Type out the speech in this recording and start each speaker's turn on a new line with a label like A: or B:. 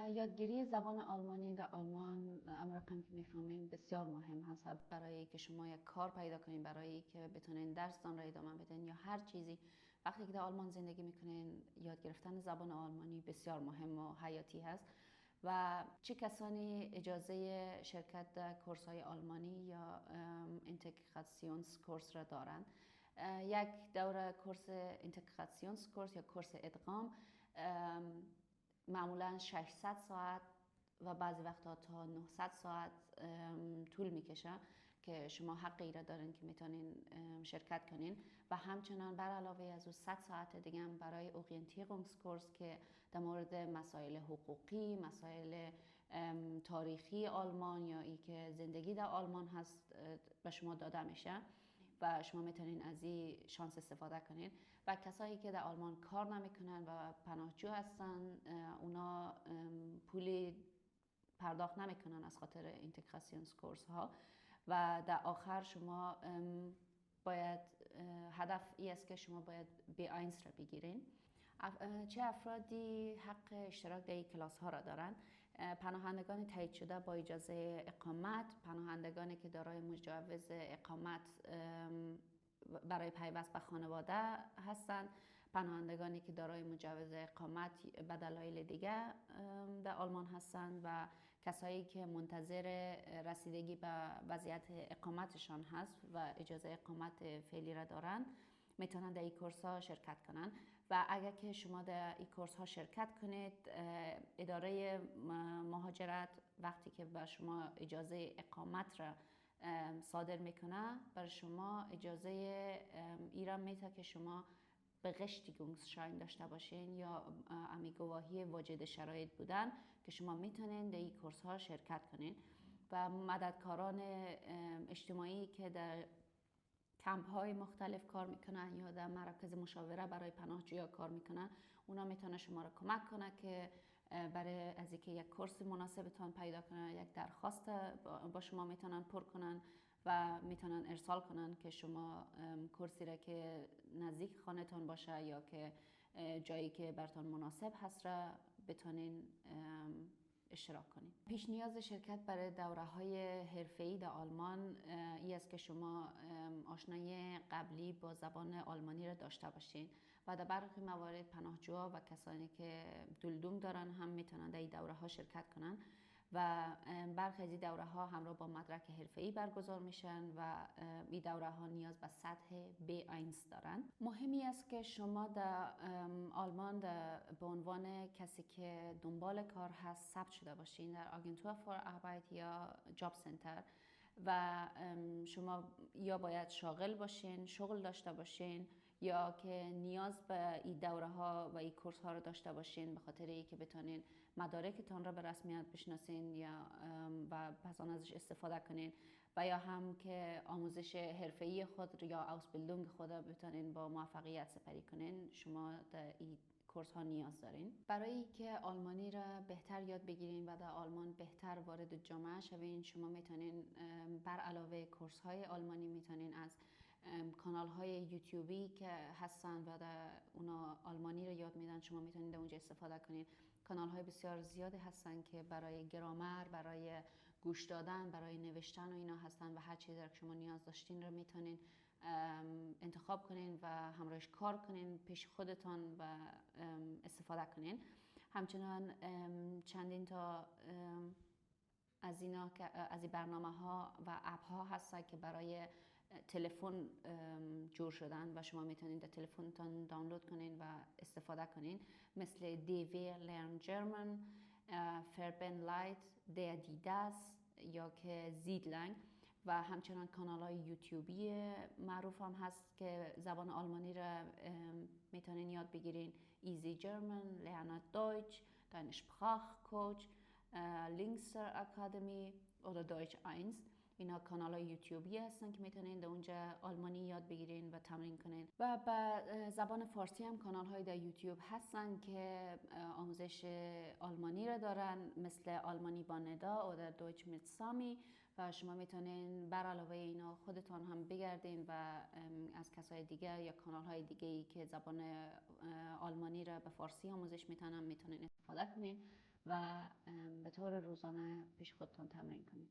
A: یادگیری زبان آلمانی در آلمان امریکا که میفهمیم بسیار مهم هست برای که شما یک کار پیدا کنین، برای که بتونین درستان را ادامه بدین یا هر چیزی. وقتی که در آلمان زندگی میکنین یاد گرفتن زبان آلمانی بسیار مهم و حیاتی هست. و چه کسانی اجازه شرکت در کورس های آلمانی یا اینتگراسیونز کورس را دارند؟ یک دوره کورس اینتگراسیونز کورس یا کورس ادغام معمولا 600 ساعت و بعضی وقتا تا 900 ساعت طول میکشه که شما حقی را دارین که میتونین شرکت کنین. و همچنان بر علاوه از اون 100 ساعت دیگه هم برای اوریینتیرونگسکورس که در مورد مسائل حقوقی، مسائل تاریخی آلمان یا ای که زندگی در آلمان هست به شما داده میشه و شما میتونین از این شانس استفاده کنین. و کسایی که در آلمان کار نمیکنن و پناهجو هستن اونا پولی پرداخت نمیکنن از خاطر اینتگراسیونز کورس ها. و در آخر شما باید هدف ای است که شما باید B1 را بگیرین. چه افرادی حق اشتراک در این کلاس ها را دارند؟ پناهندگان تایید شده با اجازه اقامت، پناهندگانی که دارای مجوز اقامت برای پیوست به خانواده هستند، پناهندگانی که دارای مجوز اقامت به دلایل دیگه در آلمان هستند و کسایی که منتظر رسیدگی به وضعیت اقامتشان هست و اجازه اقامت فعلی را دارند میتونن در این کورس ها شرکت کنن. و اگر که شما در این کورس ها شرکت کنید، اداره مهاجرت وقتی که به شما اجازه اقامت را صادر میکنه برای شما اجازه ایرا میته که شما به Berechtigungsschein داشته باشین یا امی گواهی واجد شرایط بودن که شما میتونین در این کورس ها شرکت کنین. و مددکاران اجتماعی که در کمپ های مختلف کار میکنن یا در مراکز مشاوره برای پناهجویا کار میکنن، اونا میتونه شما رو کمک کنه که برای از اینکه یک کورس مناسبتان پیدا کنن، یک درخواست با شما میتونن پر کنن و میتونن ارسال کنن که شما کورسی را که نزدیک خانه‌تان باشه یا که جایی که براتون مناسب هست را بتونین اشتراک کنید. پیش نیاز شرکت برای دوره‌های حرفه‌ای در آلمان این است که شما آشنایی قبلی با زبان آلمانی را داشته باشین و در برخی موارد پناهجوها و کسانی که دلدوم دارن هم میتونن در این دوره‌ها شرکت کنن و برخی از این دوره‌ها همراه با مدرک حرفه‌ای برگزار میشن و این دوره‌ها نیاز به سطح B1 دارن. مهمی است که شما در آلمان به عنوان کسی که دنبال کار هست ثبت شده باشین در آگنتور فور آربایت یا جاب سنتر و شما یا باید شاغل باشین، شغل داشته باشین یا که نیاز به این دوره ها و این کورس ها رو داشته باشین به خاطر اینکه بتونین مدارکتان را به رسمیت بشناسین یا و پس آن ازش استفاده کنین و یا هم که آموزش حرفه‌ای خود یا اوسبیلدونگ خود بتونین با موفقیت سپری کنین. شما در این کورس ها نیاز دارین. برای که آلمانی را بهتر یاد بگیرین و در آلمان بهتر وارد جامعه شوین، شما میتونین بر علاوه کورس های آلمانی میتونین از کانال های یوتیوبی که هستن و در اونا آلمانی رو یاد میدن، شما میتونید در اونجا استفاده کنین. کانال های بسیار زیادی هستن که برای گرامر، برای گوش دادن، برای نوشتن و اینا هستن و هر چیزی که شما نیاز داشتین رو میتونین انتخاب کنین و همراهش کار کنین پیش خودتان و استفاده کنین. همچنان چندین تا از این برنامه ها و اپ ها هستن که برای تلفن جور شدن و شما میتونید در تلفنتان دانلود کنین و استفاده کنین، مثل DW Learn German، Verben Light، Der die das یا که Ziedlang. و همچنان کانال های یوتیوبی معروف هم هست که زبان آلمانی را میتونین یاد بگیرین. Easy German، Lern Deutsch، Dein Sprachcoach، Linkster Academy oder Deutsch 1. اینا کانال های یوتیوبی هستن که میتونین در اونجا آلمانی یاد بگیرین و تمرین کنین. و به زبان فارسی هم کانال های در یوتیوب هستن که آموزش آلمانی را دارن، مثل آلمانی با ندا و در دویچ میت سامی و شما میتونین بر علاوه اینا خودتان هم بگردین و از کسای دیگه یا کانال های دیگه ای که زبان آلمانی را به فارسی آموزش میتونن میتونین استفاده کنین و به طور روزانه پیش خودتان تمرین کنید.